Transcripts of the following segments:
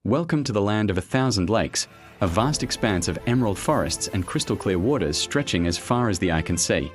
Welcome to the land of 1,000 lakes, a vast expanse of emerald forests and crystal clear waters stretching as far as the eye can see.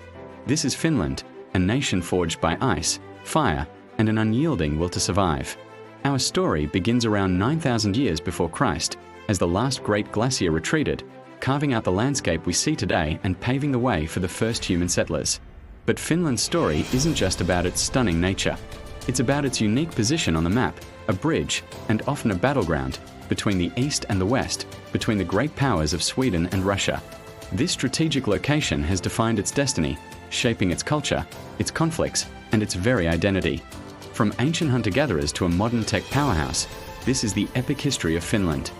This is Finland, a nation forged by ice, fire, and an unyielding will to survive. Our story begins around 9,000 years before Christ, as the last great glacier retreated, carving out the landscape we see today and paving the way for the first human settlers. But Finland's story isn't just about its stunning nature. It's about its unique position on the map, a bridge, and often a battleground, between the East and the West, between the great powers of Sweden and Russia. This strategic location has defined its destiny, shaping its culture, its conflicts, and its very identity. From ancient hunter-gatherers to a modern tech powerhouse, this is the epic history of Finland.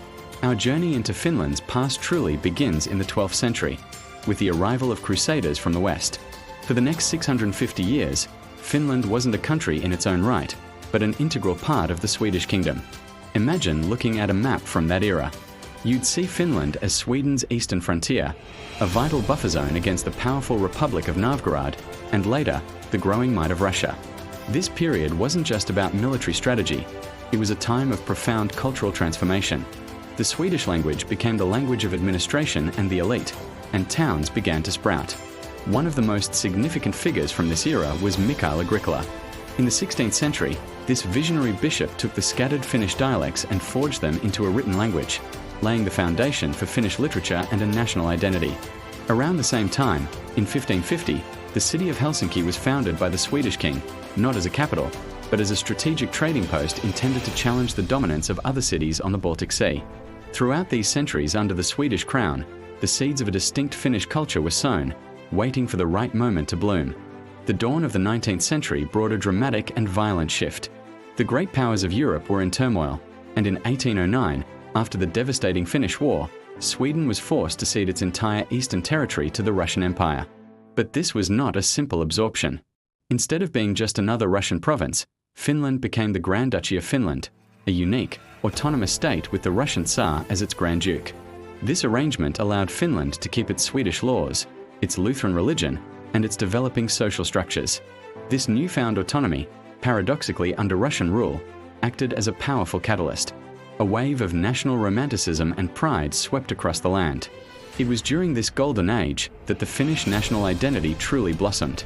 Our journey into Finland's past truly begins in the 12th century, with the arrival of crusaders from the West. For the next 650 years, Finland wasn't a country in its own right, but an integral part of the Swedish kingdom. Imagine looking at a map from that era. You'd see Finland as Sweden's eastern frontier, a vital buffer zone against the powerful Republic of Novgorod, and later, the growing might of Russia. This period wasn't just about military strategy, it was a time of profound cultural transformation. The Swedish language became the language of administration and the elite, and towns began to sprout. One of the most significant figures from this era was Mikael Agricola. In the 16th century, this visionary bishop took the scattered Finnish dialects and forged them into a written language, laying the foundation for Finnish literature and a national identity. Around the same time, in 1550, the city of Helsinki was founded by the Swedish king, not as a capital, but as a strategic trading post intended to challenge the dominance of other cities on the Baltic Sea. Throughout these centuries under the Swedish crown, the seeds of a distinct Finnish culture were sown, waiting for the right moment to bloom. The dawn of the 19th century brought a dramatic and violent shift. The great powers of Europe were in turmoil, and in 1809, after the devastating Finnish War, Sweden was forced to cede its entire eastern territory to the Russian Empire. But this was not a simple absorption. Instead of being just another Russian province, Finland became the Grand Duchy of Finland, a unique, autonomous state with the Russian Tsar as its Grand Duke. This arrangement allowed Finland to keep its Swedish laws, its Lutheran religion, and its developing social structures. This newfound autonomy, paradoxically under Russian rule, acted as a powerful catalyst. A wave of national romanticism and pride swept across the land. It was during this golden age that the Finnish national identity truly blossomed.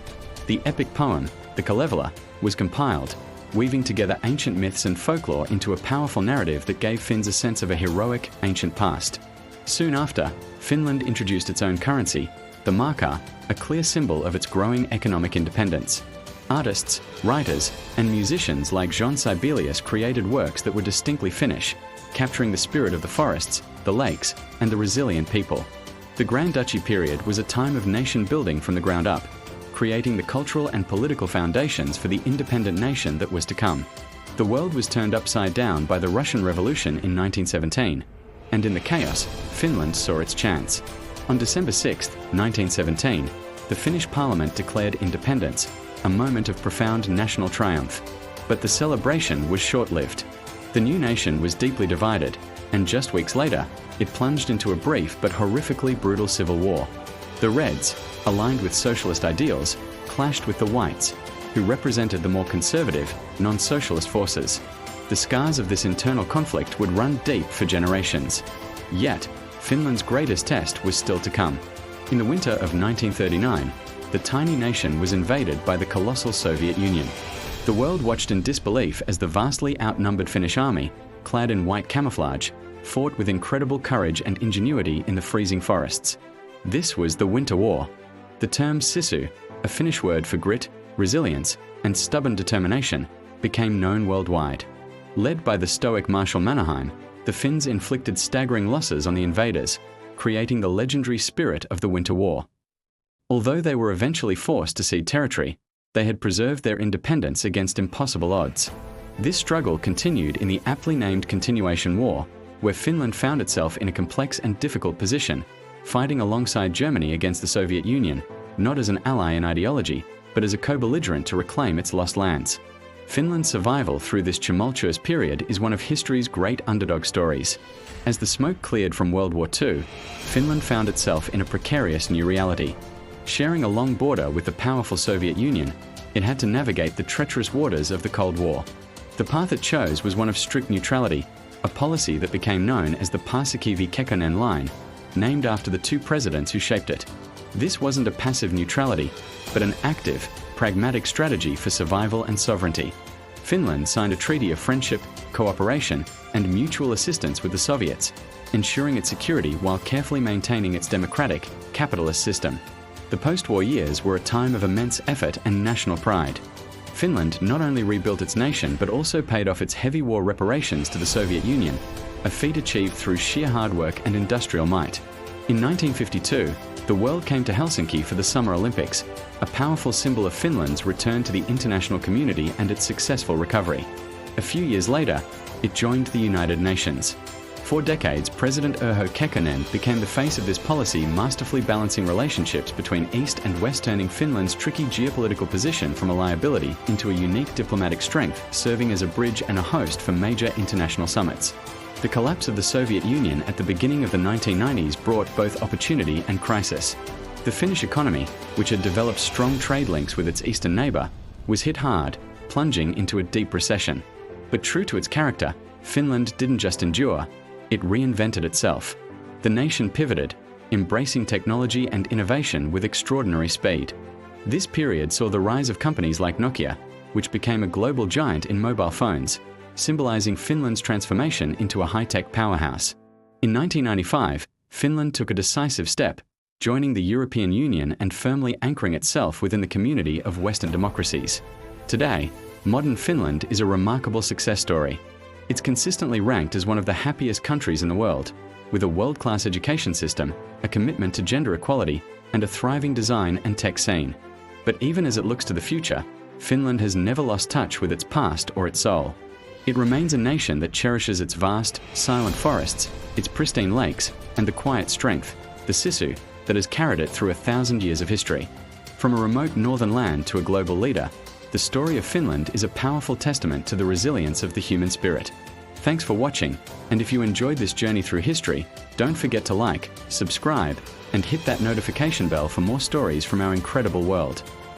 The epic poem, the Kalevala, was compiled, weaving together ancient myths and folklore into a powerful narrative that gave Finns a sense of a heroic, ancient past. Soon after, Finland introduced its own currency, the marka, a clear symbol of its growing economic independence. Artists, writers, and musicians like Jean Sibelius created works that were distinctly Finnish, capturing the spirit of the forests, the lakes, and the resilient people. The Grand Duchy period was a time of nation building from the ground up, creating the cultural and political foundations for the independent nation that was to come. The world was turned upside down by the Russian Revolution in 1917, and in the chaos, Finland saw its chance. On December 6, 1917, the Finnish parliament declared independence, a moment of profound national triumph. But the celebration was short-lived. The new nation was deeply divided, and just weeks later, it plunged into a brief but horrifically brutal civil war. The Reds, aligned with socialist ideals, clashed with the Whites, who represented the more conservative, non-socialist forces. The scars of this internal conflict would run deep for generations. Yet, Finland's greatest test was still to come. In the winter of 1939, the tiny nation was invaded by the colossal Soviet Union. The world watched in disbelief as the vastly outnumbered Finnish army, clad in white camouflage, fought with incredible courage and ingenuity in the freezing forests. This was the Winter War. The term sisu, a Finnish word for grit, resilience, and stubborn determination, became known worldwide. Led by the stoic Marshal Mannerheim, the Finns inflicted staggering losses on the invaders, creating the legendary spirit of the Winter War. Although they were eventually forced to cede territory, they had preserved their independence against impossible odds. This struggle continued in the aptly named Continuation War, where Finland found itself in a complex and difficult position, fighting alongside Germany against the Soviet Union, not as an ally in ideology, but as a co-belligerent to reclaim its lost lands. Finland's survival through this tumultuous period is one of history's great underdog stories. As the smoke cleared from World War II, Finland found itself in a precarious new reality. Sharing a long border with the powerful Soviet Union, it had to navigate the treacherous waters of the Cold War. The path it chose was one of strict neutrality, a policy that became known as the Paasikivi Kekkonen line, named after the two presidents who shaped it. This wasn't a passive neutrality, but an active, pragmatic strategy for survival and sovereignty. Finland signed a treaty of friendship, cooperation, and mutual assistance with the Soviets, ensuring its security while carefully maintaining its democratic, capitalist system. The post-war years were a time of immense effort and national pride. Finland not only rebuilt its nation but also paid off its heavy war reparations to the Soviet Union, a feat achieved through sheer hard work and industrial might. In 1952, the world came to Helsinki for the Summer Olympics, a powerful symbol of Finland's return to the international community and its successful recovery. A few years later, it joined the United Nations. For decades, President Urho Kekkonen became the face of this policy, masterfully balancing relationships between East and West, turning Finland's tricky geopolitical position from a liability into a unique diplomatic strength, serving as a bridge and a host for major international summits. The collapse of the Soviet Union at the beginning of the 1990s brought both opportunity and crisis. The Finnish economy, which had developed strong trade links with its eastern neighbour, was hit hard, plunging into a deep recession. But true to its character, Finland didn't just endure, it reinvented itself. The nation pivoted, embracing technology and innovation with extraordinary speed. This period saw the rise of companies like Nokia, which became a global giant in mobile phones, symbolizing Finland's transformation into a high-tech powerhouse. In 1995, Finland took a decisive step, joining the European Union and firmly anchoring itself within the community of Western democracies. Today, modern Finland is a remarkable success story. It's consistently ranked as one of the happiest countries in the world, with a world-class education system, a commitment to gender equality, and a thriving design and tech scene. But even as it looks to the future, Finland has never lost touch with its past or its soul. It remains a nation that cherishes its vast, silent forests, its pristine lakes, and the quiet strength, the sisu, that has carried it through 1,000 years of history. From a remote northern land to a global leader, the story of Finland is a powerful testament to the resilience of the human spirit. Thanks for watching, and if you enjoyed this journey through history, don't forget to like, subscribe, and hit that notification bell for more stories from our incredible world.